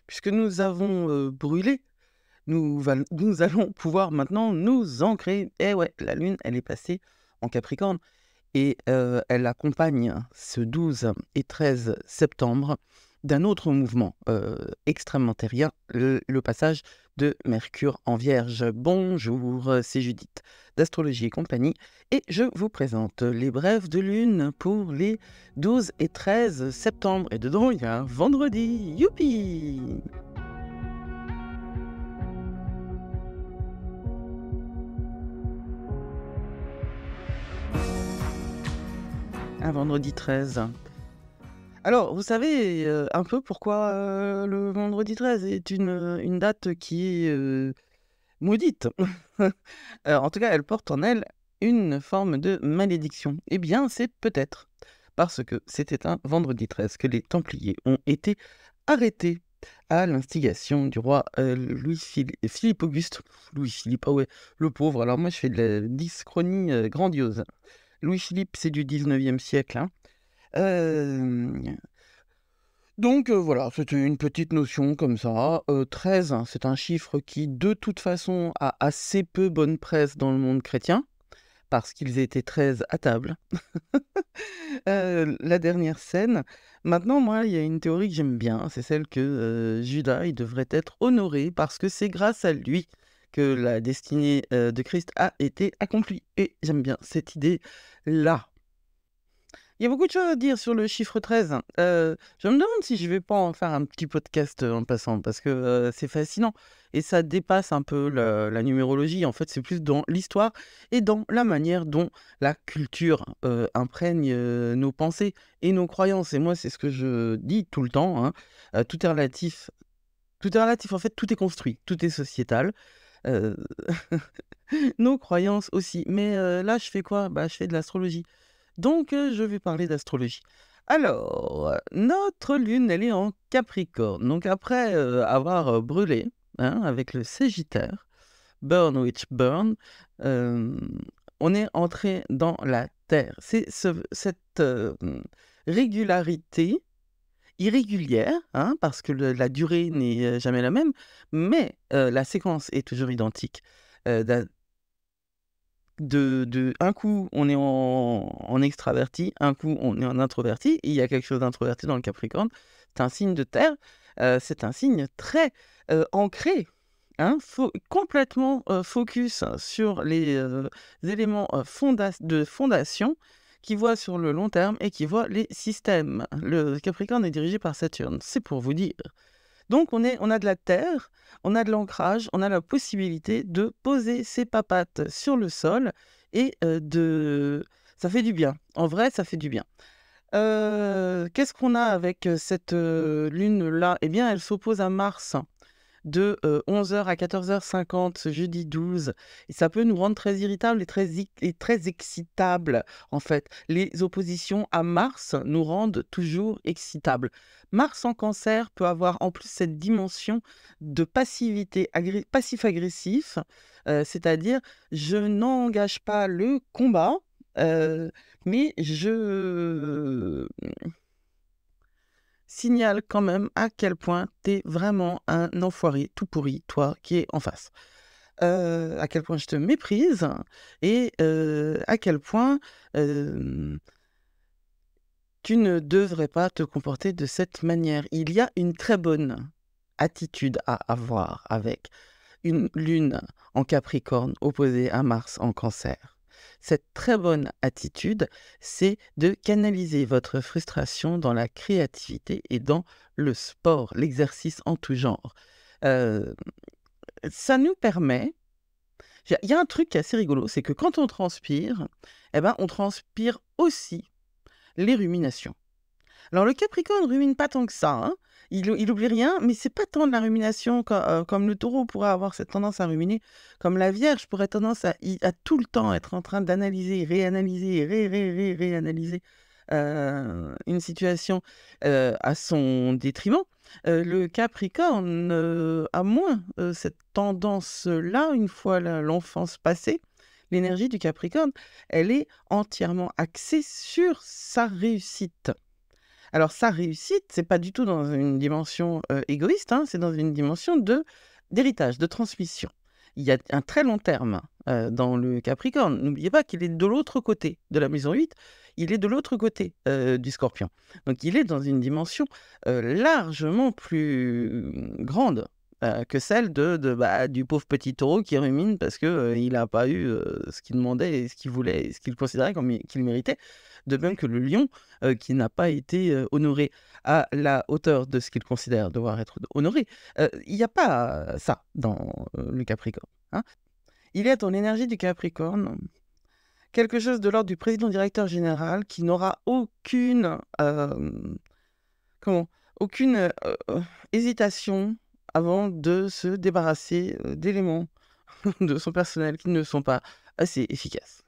puisque nous avons brûlé, nous allons pouvoir maintenant nous ancrer. Et ouais, la Lune, elle est passée en Capricorne et elle accompagne ce 12 et 13 septembre d'un autre mouvement extrêmement terrien, le passage de Mercure en Vierge. Bonjour, c'est Judith d'Astrologie et compagnie, et je vous présente les brèves de Lune pour les 12 et 13 septembre. Et dedans, il y a un vendredi. Youpi! Un vendredi 13. Alors, vous savez un peu pourquoi le vendredi 13 est une date qui est maudite. En tout cas, elle porte en elle une forme de malédiction. Eh bien, c'est peut-être parce que c'était un vendredi 13 que les Templiers ont été arrêtés à l'instigation du roi Philippe Auguste. Louis-Philippe, ah ouais, le pauvre. Alors moi, je fais de la dyschronie grandiose. Louis-Philippe, c'est du 19e siècle, hein. Donc voilà, c'était une petite notion comme ça. 13, hein, c'est un chiffre qui, de toute façon, a assez peu bonne presse dans le monde chrétien, parce qu'ils étaient 13 à table. La dernière scène. Maintenant, moi, il y a une théorie que j'aime bien, c'est celle que Judas, il devrait être honoré, parce que c'est grâce à lui que la destinée de Christ a été accomplie. Et j'aime bien cette idée-là. Il y a beaucoup de choses à dire sur le chiffre 13. Je me demande si je vais pas en faire un petit podcast en passant, parce que c'est fascinant. Et ça dépasse un peu la numérologie. En fait, c'est plus dans l'histoire et dans la manière dont la culture imprègne nos pensées et nos croyances. Et moi, c'est ce que je dis tout le temps, hein. Tout est relatif. Tout est relatif, en fait, tout est construit, tout est sociétal. Euh, Nos croyances aussi. Mais là, je fais quoi? Bah, je fais de l'astrologie. Donc, je vais parler d'astrologie. Alors, notre lune, elle est en Capricorne. Donc, après avoir brûlé, hein, avec le Sagittaire, Burn Witch Burn, euh, on est entré dans la Terre. C'est cette régularité irrégulière, hein, parce que la durée n'est jamais la même, mais la séquence est toujours identique. Euh, un coup on est en extraverti, un coup on est en introverti, et il y a quelque chose d'introverti dans le Capricorne, c'est un signe de terre, c'est un signe très ancré, hein, complètement focus sur les éléments de fondation, qui voit sur le long terme et qui voit les systèmes. Le Capricorne est dirigé par Saturne, c'est pour vous dire. Donc, on a de la terre, on a de l'ancrage, on a la possibilité de poser ses papates sur le sol et ça fait du bien. En vrai, ça fait du bien. Qu'est-ce qu'on a avec cette lune-là? Eh bien, elle s'oppose à Mars de 11h à 14h50 ce jeudi 12. Et ça peut nous rendre très irritables et très excitables, en fait. Les oppositions à Mars nous rendent toujours excitables. Mars en Cancer peut avoir en plus cette dimension de passivité, passif-agressif, c'est-à-dire je n'engage pas le combat, mais je signale quand même à quel point t'es vraiment un enfoiré tout pourri, toi qui es en face. À quel point je te méprise et à quel point tu ne devrais pas te comporter de cette manière. Il y a une très bonne attitude à avoir avec une lune en Capricorne opposée à Mars en Cancer. Cette très bonne attitude, c'est de canaliser votre frustration dans la créativité et dans le sport, l'exercice en tout genre. Euh, Ça nous permet... Il y a un truc qui est assez rigolo, c'est que quand on transpire, eh ben, on transpire aussi les ruminations. Alors le Capricorne rumine pas tant que ça, hein. Il oublie rien, mais c'est pas tant de la rumination comme le Taureau pourrait avoir cette tendance à ruminer, comme la Vierge pourrait tendance à tout le temps être en train d'analyser, réanalyser, réanalyser une situation à son détriment. Le Capricorne a moins cette tendance-là, une fois l'enfance passée. L'énergie du Capricorne, elle est entièrement axée sur sa réussite. Alors sa réussite, c'est pas du tout dans une dimension égoïste, hein, c'est dans une dimension d'héritage, de transmission. Il y a un très long terme dans le Capricorne. N'oubliez pas qu'il est de l'autre côté de la maison 8, il est de l'autre côté du Scorpion. Donc il est dans une dimension largement plus grande que celle du pauvre petit taureau qui rumine parce qu'il n'a pas eu ce qu'il demandait et ce qu'il voulait, et ce qu'il considérait qu'il méritait. De même que le lion qui n'a pas été honoré à la hauteur de ce qu'il considère devoir être honoré. Il n'y a pas ça dans le Capricorne, hein. Il y a dans l'énergie du Capricorne quelque chose de l'ordre du président-directeur général qui n'aura aucune hésitation avant de se débarrasser d'éléments de son personnel qui ne sont pas assez efficaces.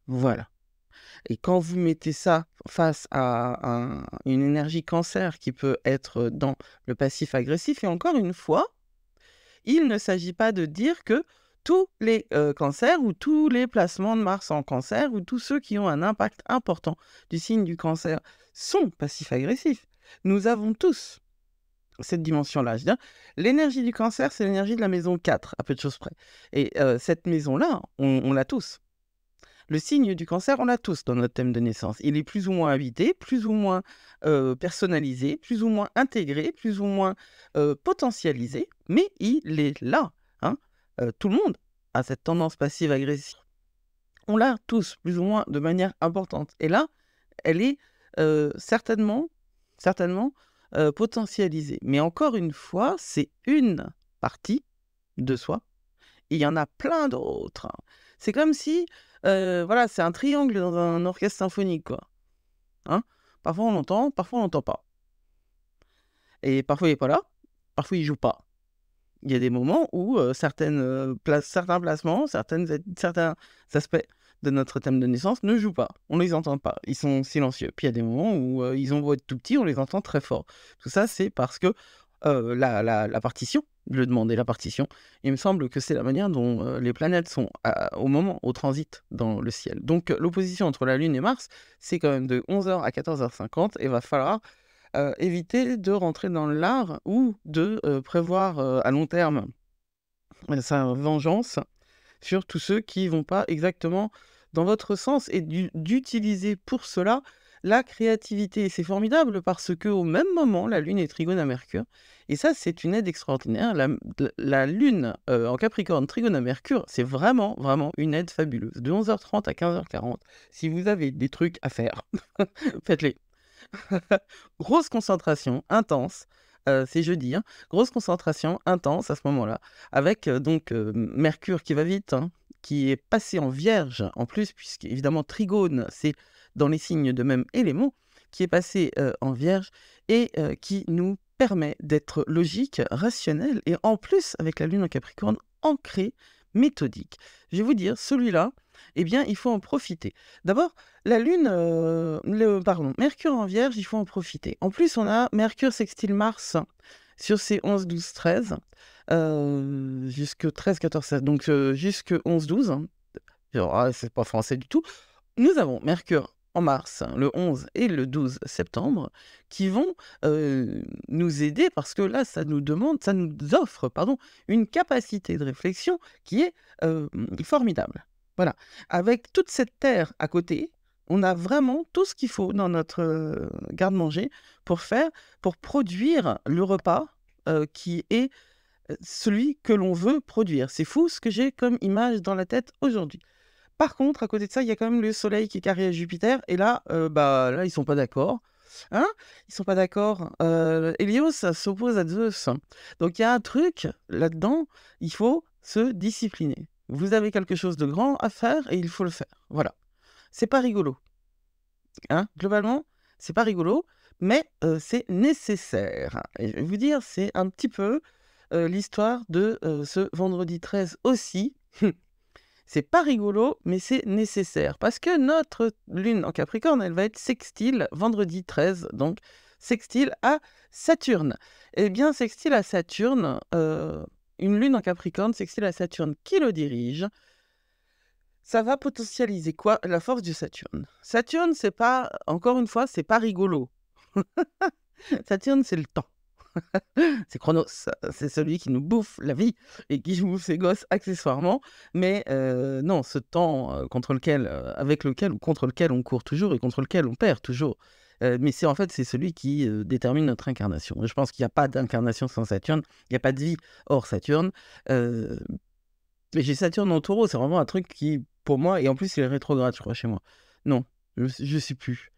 Voilà. Et quand vous mettez ça face à une énergie cancer qui peut être dans le passif agressif, et encore une fois, il ne s'agit pas de dire que tous les cancers ou tous les placements de Mars en cancer ou tous ceux qui ont un impact important du signe du cancer sont passifs-agressifs. Nous avons tous cette dimension-là. Je veux dire, l'énergie du cancer, c'est l'énergie de la maison 4, à peu de choses près. Et cette maison-là, on l'a tous. Le signe du cancer, on l'a tous dans notre thème de naissance. Il est plus ou moins habité, plus ou moins personnalisé, plus ou moins intégré, plus ou moins potentialisé, mais il est là, hein. Tout le monde a cette tendance passive-agressive. On l'a tous, plus ou moins, de manière importante. Et là, elle est certainement potentialisée. Mais encore une fois, c'est une partie de soi. Il y en a plein d'autres, hein. C'est comme si, voilà, c'est un triangle dans un orchestre symphonique, quoi. Hein, parfois on l'entend, parfois on l'entend pas. Et parfois il est pas là, parfois il joue pas. Il y a des moments où certains placements, certains aspects de notre thème de naissance ne jouent pas. On les entend pas, ils sont silencieux. Puis il y a des moments où ils ont beau être tout petits, on les entend très fort. Tout ça, c'est parce que la partition, je demandais la partition, il me semble que c'est la manière dont les planètes sont au transit dans le ciel. Donc l'opposition entre la Lune et Mars, c'est quand même de 11h à 14h50, et va falloir éviter de rentrer dans l'art ou de prévoir à long terme sa vengeance sur tous ceux qui vont pas exactement dans votre sens, et d'utiliser pour cela la créativité. Et c'est formidable parce qu'au même moment, la Lune est trigone à Mercure. Et ça, c'est une aide extraordinaire. La Lune en Capricorne trigone à Mercure, c'est vraiment, vraiment une aide fabuleuse. De 11h30 à 15h40, si vous avez des trucs à faire, faites-les. Grosse concentration intense, c'est jeudi, hein. Grosse concentration intense à ce moment-là, avec Mercure qui va vite, hein, qui est passé en Vierge en plus, puisque évidemment Trigone, c'est dans les signes de même élément, qui est passé en Vierge et qui nous permet d'être logique, rationnel, et en plus, avec la Lune en Capricorne, ancré, méthodique. Je vais vous dire, celui-là, eh bien, il faut en profiter. D'abord, la Lune, Mercure en Vierge, il faut en profiter. En plus, on a Mercure sextile Mars sur ses 11, 12, 13, jusque 13, 14, 16, donc jusque 11, 12. Hein. C'est pas français du tout. Nous avons Mercure en mars, le 11 et le 12 septembre, qui vont nous aider parce que là, ça nous offre, une capacité de réflexion qui est formidable. Voilà. Avec toute cette terre à côté, on a vraiment tout ce qu'il faut dans notre garde-manger pour produire le repas qui est celui que l'on veut produire. C'est fou ce que j'ai comme image dans la tête aujourd'hui. Par contre, à côté de ça, il y a quand même le Soleil qui est carré à Jupiter, et là, là, ils sont pas d'accord. Hein, ils sont pas d'accord. Hélios s'oppose à Zeus. Donc il y a un truc là-dedans, il faut se discipliner. Vous avez quelque chose de grand à faire et il faut le faire. Voilà. C'est pas rigolo. Hein, globalement, c'est pas rigolo, mais c'est nécessaire. Et je vais vous dire, c'est un petit peu l'histoire de ce vendredi 13 aussi. C'est pas rigolo, mais c'est nécessaire. Parce que notre Lune en Capricorne, elle va être sextile vendredi 13, donc sextile à Saturne. Eh bien, sextile à Saturne, une Lune en Capricorne, sextile à Saturne qui le dirige, Ça va potentialiser quoi? La force du Saturne. Saturne, c'est pas, encore une fois, c'est pas rigolo. Saturne, c'est le temps. C'est Chronos, c'est celui qui nous bouffe la vie et qui bouffe ses gosses accessoirement. Mais non, ce temps contre lequel, avec lequel ou contre lequel on court toujours et contre lequel on perd toujours. Mais c'est en fait, c'est celui qui détermine notre incarnation. Je pense qu'il n'y a pas d'incarnation sans Saturne, il n'y a pas de vie hors Saturne. Mais j'ai Saturne en taureau, c'est vraiment un truc qui, pour moi, et en plus il est rétrograde, je crois, chez moi. Non, je sais plus.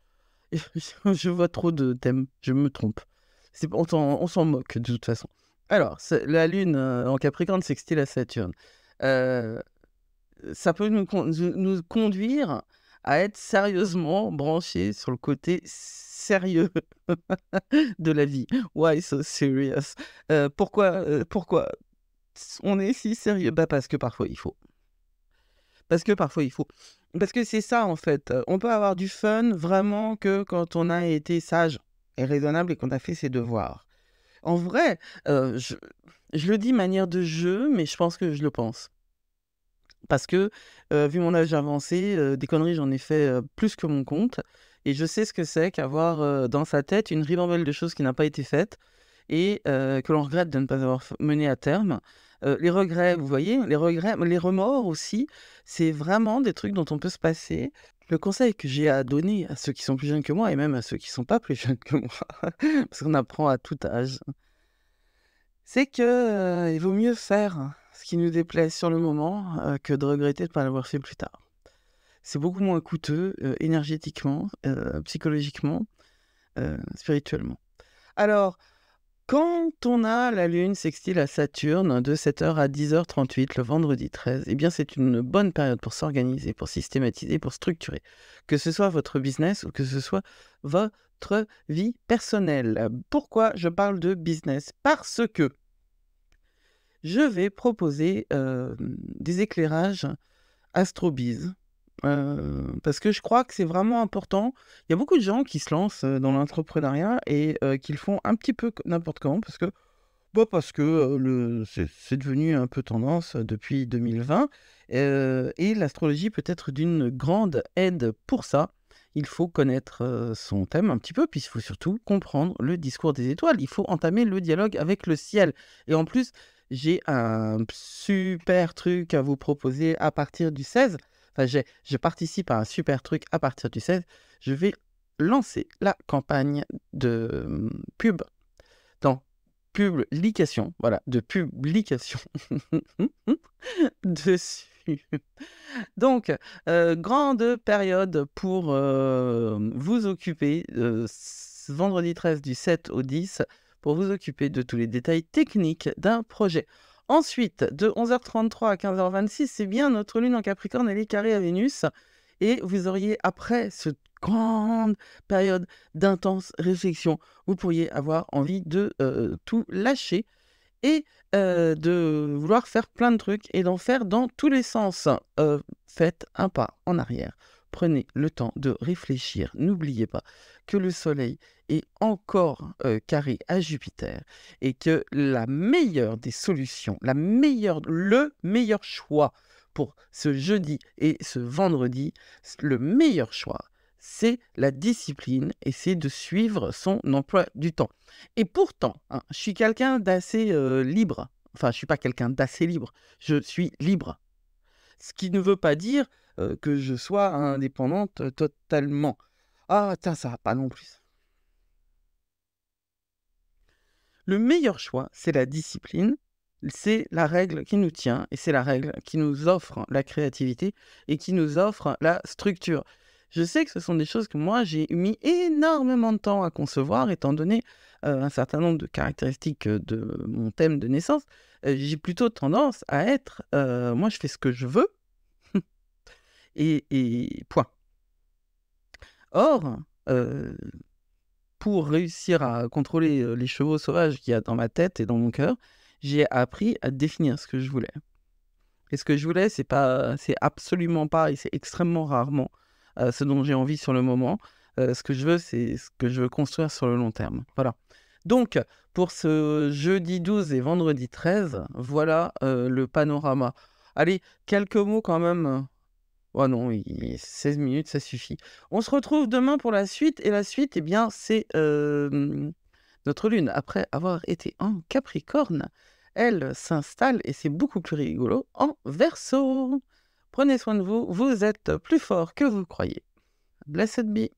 Je vois trop de thèmes, je me trompe. On s'en moque de toute façon. Alors, la Lune en Capricorne sextile à Saturne. Euh, Ça peut nous conduire à être sérieusement branchés sur le côté sérieux de la vie. Why so serious? Pourquoi on est si sérieux? Bah parce que parfois il faut. Parce que parfois il faut. Parce que c'est ça en fait. On peut avoir du fun vraiment que quand on a été sage et raisonnable et qu'on a fait ses devoirs. En vrai, je le dis manière de jeu, mais je pense que je le pense. Parce que, vu mon âge avancé, des conneries, j'en ai fait plus que mon compte. Et je sais ce que c'est qu'avoir dans sa tête une ribambelle de choses qui n'a pas été faite et que l'on regrette de ne pas avoir mené à terme. Les regrets, vous voyez, les regrets, les remords aussi, c'est vraiment des trucs dont on peut se passer. Le conseil que j'ai à donner à ceux qui sont plus jeunes que moi et même à ceux qui ne sont pas plus jeunes que moi, parce qu'on apprend à tout âge, c'est que il vaut mieux faire ce qui nous déplaît sur le moment que de regretter de ne pas l'avoir fait plus tard. C'est beaucoup moins coûteux énergétiquement, psychologiquement, spirituellement. Alors, quand on a la Lune sextile à Saturne de 7h à 10h38 le vendredi 13, eh bien c'est une bonne période pour s'organiser, pour systématiser, pour structurer. Que ce soit votre business ou que ce soit votre vie personnelle. Pourquoi je parle de business? Parce que je vais proposer des éclairages astrobiz. Parce que je crois que c'est vraiment important. Il y a beaucoup de gens qui se lancent dans l'entrepreneuriat et qui le font un petit peu n'importe comment parce que c'est devenu un peu tendance depuis 2020 et l'astrologie peut être d'une grande aide pour ça. Il faut connaître son thème un petit peu, puis il faut surtout comprendre le discours des étoiles. Il faut entamer le dialogue avec le ciel. Et en plus, j'ai un super truc à vous proposer à partir du 16. Enfin, je participe à un super truc à partir du 16. Je vais lancer la campagne de pub dans publication, voilà, de publication dessus. Donc, grande période pour vous occuper, vendredi 13 du 7 au 10, pour vous occuper de tous les détails techniques d'un projet. Ensuite, de 11h33 à 15h26, c'est bien notre lune en Capricorne, elle est carrée à Vénus. Et vous auriez, après cette grande période d'intense réflexion, vous pourriez avoir envie de tout lâcher et de vouloir faire plein de trucs et d'en faire dans tous les sens. Faites un pas en arrière. Prenez le temps de réfléchir. N'oubliez pas que le Soleil est encore carré à Jupiter et que la meilleure des solutions, le meilleur choix pour ce jeudi et ce vendredi, le meilleur choix, c'est la discipline et c'est de suivre son emploi du temps. Et pourtant, hein, je suis quelqu'un d'assez libre. Enfin, je suis pas quelqu'un d'assez libre. Je suis libre. Ce qui ne veut pas dire que je sois indépendante totalement. Ah, tiens, ça va pas non plus. Le meilleur choix, c'est la discipline. C'est la règle qui nous tient et c'est la règle qui nous offre la créativité et qui nous offre la structure. Je sais que ce sont des choses que moi, j'ai mis énormément de temps à concevoir, étant donné un certain nombre de caractéristiques de mon thème de naissance. J'ai plutôt tendance à être, moi, je fais ce que je veux, et point. Or, pour réussir à contrôler les chevaux sauvages qu'il y a dans ma tête et dans mon cœur, j'ai appris à définir ce que je voulais. Et ce que je voulais, c'est absolument pas, et c'est extrêmement rarement ce dont j'ai envie sur le moment. Ce que je veux, c'est ce que je veux construire sur le long terme. Voilà. Donc, pour ce jeudi 12 et vendredi 13, voilà le panorama. Allez, quelques mots quand même Oh non, 16 minutes, ça suffit. On se retrouve demain pour la suite. Et la suite, eh bien, c'est notre lune. Après avoir été en Capricorne, elle s'installe, et c'est beaucoup plus rigolo, en Verseau. Prenez soin de vous, vous êtes plus fort que vous croyez. Blessed be.